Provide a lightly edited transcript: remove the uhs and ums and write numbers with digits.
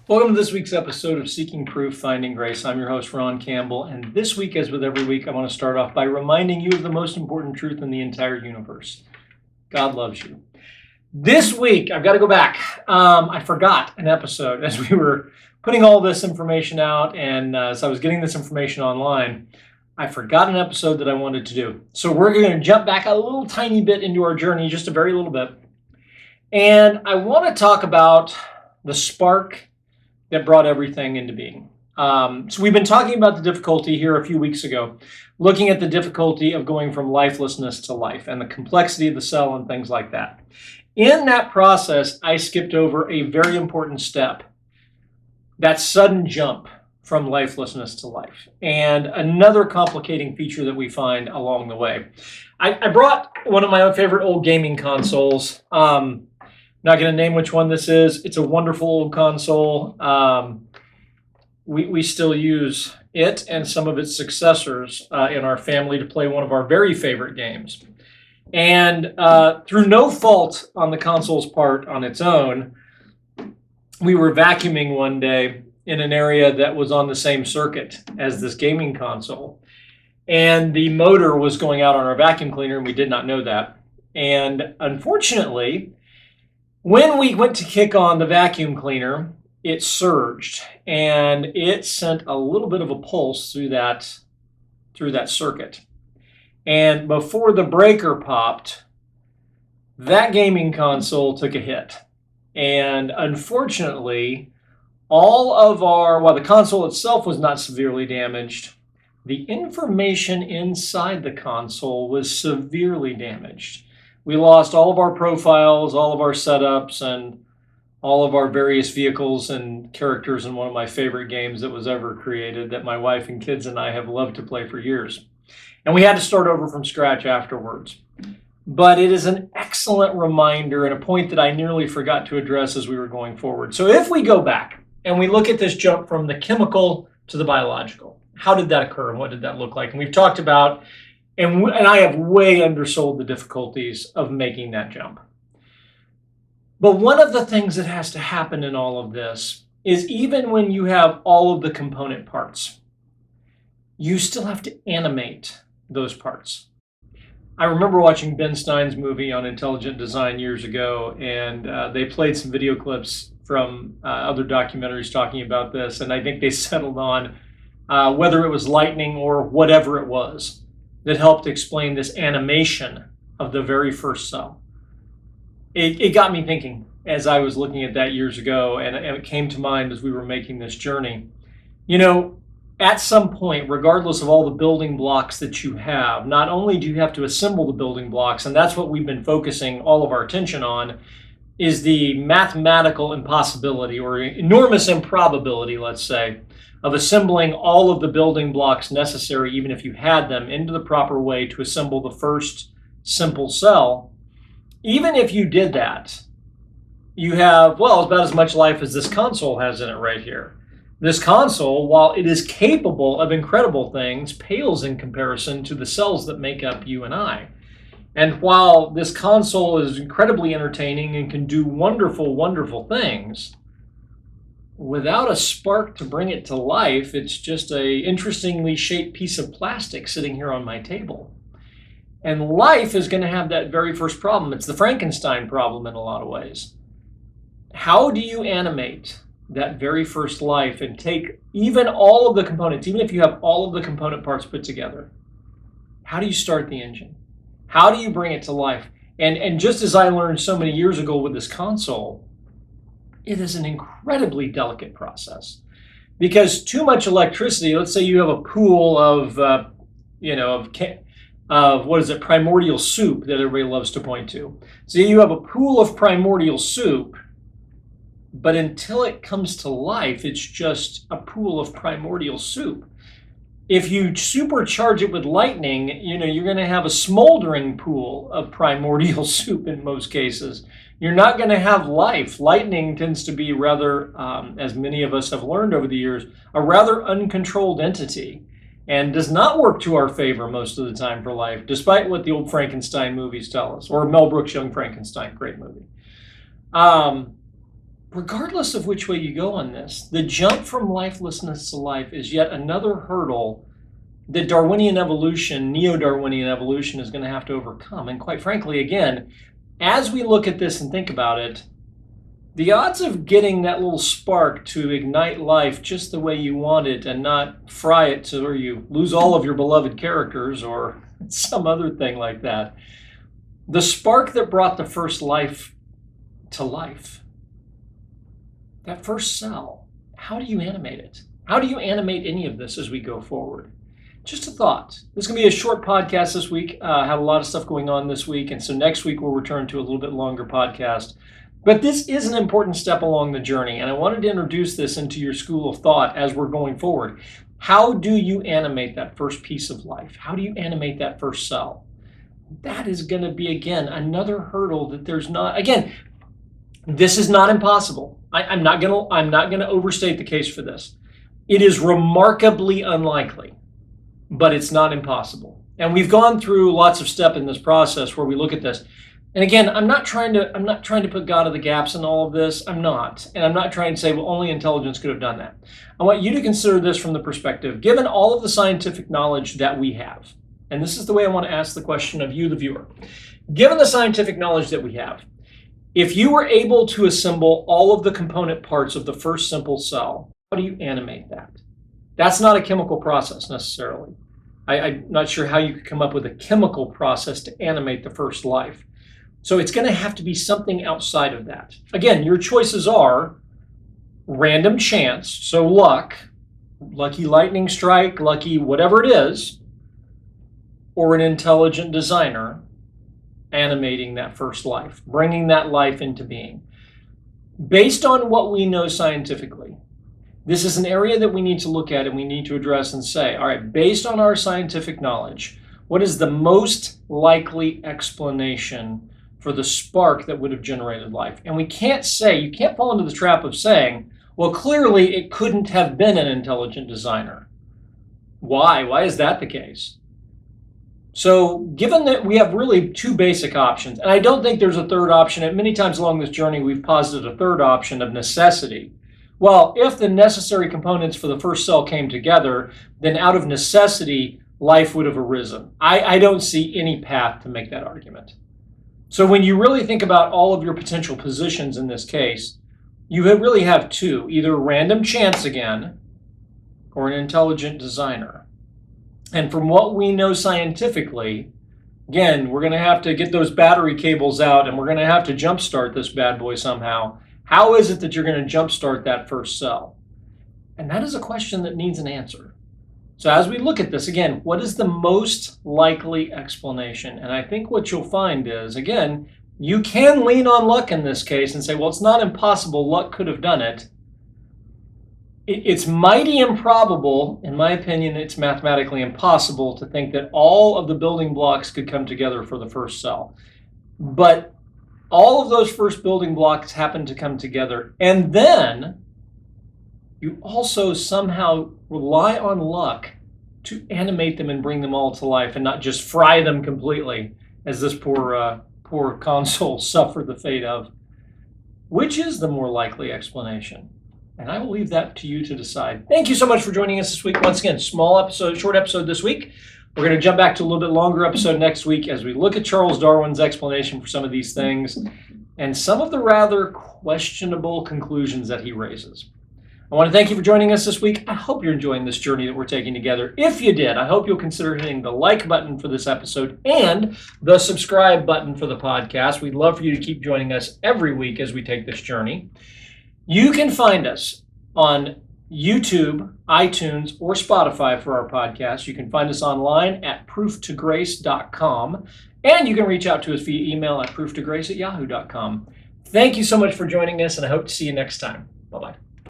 Welcome to this week's episode of Seeking Proof, Finding Grace. I'm your host, Ron Campbell, and this week, as with every week, I want to start off by reminding you of the most important truth in the entire universe. God loves you. This week, I've got to go back. I forgot an episode as we were putting all this information out, and as I was getting this information online, I forgot an episode that I wanted to do. So we're going to jump back a little tiny bit into our journey, just a very little bit. And I want to talk about the spark that brought everything into being. So we've been talking about the difficulty here a few weeks ago, looking at the difficulty of going from lifelessness to life and the complexity of the cell and things like that. In that process, I skipped over a very important step, that sudden jump from lifelessness to life, and another complicating feature that we find along the way. I brought one of my favorite old gaming consoles. Not going to name which one this is. It's a wonderful old console. We still use it and some of its successors in our family to play one of our very favorite games. And through no fault on the console's part on its own, we were vacuuming one day in an area that was on the same circuit as this gaming console. And the motor was going out on our vacuum cleaner, and we did not know that. And unfortunately, when we went to kick on the vacuum cleaner, it surged and it sent a little bit of a pulse through that circuit. And before the breaker popped, that gaming console took a hit. And unfortunately, while the console itself was not severely damaged, the information inside the console was severely damaged. We lost all of our profiles, all of our setups, and all of our various vehicles and characters in one of my favorite games that was ever created that my wife and kids and I have loved to play for years. And we had to start over from scratch afterwards. But it is an excellent reminder and a point that I nearly forgot to address as we were going forward. So if we go back and we look at this jump from the chemical to the biological, how did that occur and what did that look like? And we've talked about and I have way undersold the difficulties of making that jump. But one of the things that has to happen in all of this is even when you have all of the component parts, you still have to animate those parts. I remember watching Ben Stein's movie on intelligent design years ago, and they played some video clips from other documentaries talking about this, and I think they settled on whether it was lightning or whatever it was that helped explain this animation of the very first cell. It got me thinking as I was looking at that years ago, and it came to mind as we were making this journey. You know, at some point, regardless of all the building blocks that you have, not only do you have to assemble the building blocks, and that's what we've been focusing all of our attention on, is the mathematical impossibility or enormous improbability, let's say, of assembling all of the building blocks necessary, even if you had them, into the proper way to assemble the first simple cell. Even if you did that, you have, well, about as much life as this console has in it right here. This console, while it is capable of incredible things, pales in comparison to the cells that make up you and I. And while this console is incredibly entertaining and can do wonderful, wonderful things, without a spark to bring it to life, it's just a interestingly shaped piece of plastic sitting here on my table. And life is going to have that very first problem. It's the Frankenstein problem in a lot of ways. How do you animate that very first life and take even all of the components, even if you have all of the component parts put together? How do you start the engine? How do you bring it to life? And just as I learned so many years ago with this console, it is an incredibly delicate process because too much electricity, let's say you have a pool of primordial soup that everybody loves to point to. So you have a pool of primordial soup, but until it comes to life, it's just a pool of primordial soup. If you supercharge it with lightning, you're going to have a smoldering pool of primordial soup in most cases. You're not going to have life. Lightning tends to be rather, as many of us have learned over the years, a rather uncontrolled entity and does not work to our favor most of the time for life, despite what the old Frankenstein movies tell us, or Mel Brooks' Young Frankenstein, great movie. regardless of which way you go on this, the jump from lifelessness to life is yet another hurdle that Darwinian evolution, neo-Darwinian evolution, is going to have to overcome. And quite frankly, again, as we look at this and think about it, the odds of getting that little spark to ignite life just the way you want it and not fry it to where you lose all of your beloved characters or some other thing like that, the spark that brought the first life to life, that first cell, how do you animate it? How do you animate any of this as we go forward? Just a thought. This is going to be a short podcast this week. Had a lot of stuff going on this week, and so next week we'll return to a little bit longer podcast. But this is an important step along the journey, and I wanted to introduce this into your school of thought as we're going forward. How do you animate that first piece of life? How do you animate that first cell? That is going to be, again, another hurdle that there's not. Again, this is not impossible. I'm not going to overstate the case for this. It is remarkably unlikely, but it's not impossible. And we've gone through lots of steps in this process where we look at this. And again, I'm not trying to put God of the gaps in all of this. I'm not. And I'm not trying to say, well, only intelligence could have done that. I want you to consider this from the perspective, given all of the scientific knowledge that we have, and this is the way I want to ask the question of you, the viewer. Given the scientific knowledge that we have, if you were able to assemble all of the component parts of the first simple cell, how do you animate that? That's not a chemical process necessarily. I'm not sure how you could come up with a chemical process to animate the first life. So it's going to have to be something outside of that. Again, your choices are random chance, so luck, lucky lightning strike, lucky whatever it is, or an intelligent designer animating that first life, bringing that life into being. Based on what we know scientifically, this is an area that we need to look at and we need to address and say, all right, based on our scientific knowledge, what is the most likely explanation for the spark that would have generated life? And we can't say, you can't fall into the trap of saying, well, clearly it couldn't have been an intelligent designer. Why? Why is that the case? So given that we have really two basic options, and I don't think there's a third option, and many times along this journey we've posited a third option of necessity. Well, if the necessary components for the first cell came together, then out of necessity, life would have arisen. I don't see any path to make that argument. So when you really think about all of your potential positions in this case, you really have two, either random chance again, or an intelligent designer. And from what we know scientifically, again, we're going to have to get those battery cables out and we're going to have to jumpstart this bad boy somehow. How is it that you're going to jumpstart that first cell? And that is a question that needs an answer. So as we look at this, again, what is the most likely explanation? And I think what you'll find is, again, you can lean on luck in this case and say, well, it's not impossible. Luck could have done it. It's mighty improbable, in my opinion, it's mathematically impossible to think that all of the building blocks could come together for the first cell. But all of those first building blocks happen to come together. And then you also somehow rely on luck to animate them and bring them all to life and not just fry them completely, as this poor console suffered the fate of. Which is the more likely explanation? And I will leave that to you to decide. Thank you so much for joining us this week. Once again, short episode this week. We're going to jump back to a little bit longer episode next week as we look at Charles Darwin's explanation for some of these things and some of the rather questionable conclusions that he raises. I want to thank you for joining us this week. I hope you're enjoying this journey that we're taking together. If you did, I hope you'll consider hitting the like button for this episode and the subscribe button for the podcast. We'd love for you to keep joining us every week as we take this journey. You can find us on YouTube, iTunes, or Spotify for our podcast. You can find us online at proof2grace.com, and you can reach out to us via email at proof2grace@yahoo.com. Thank you so much for joining us, and I hope to see you next time. Bye-bye.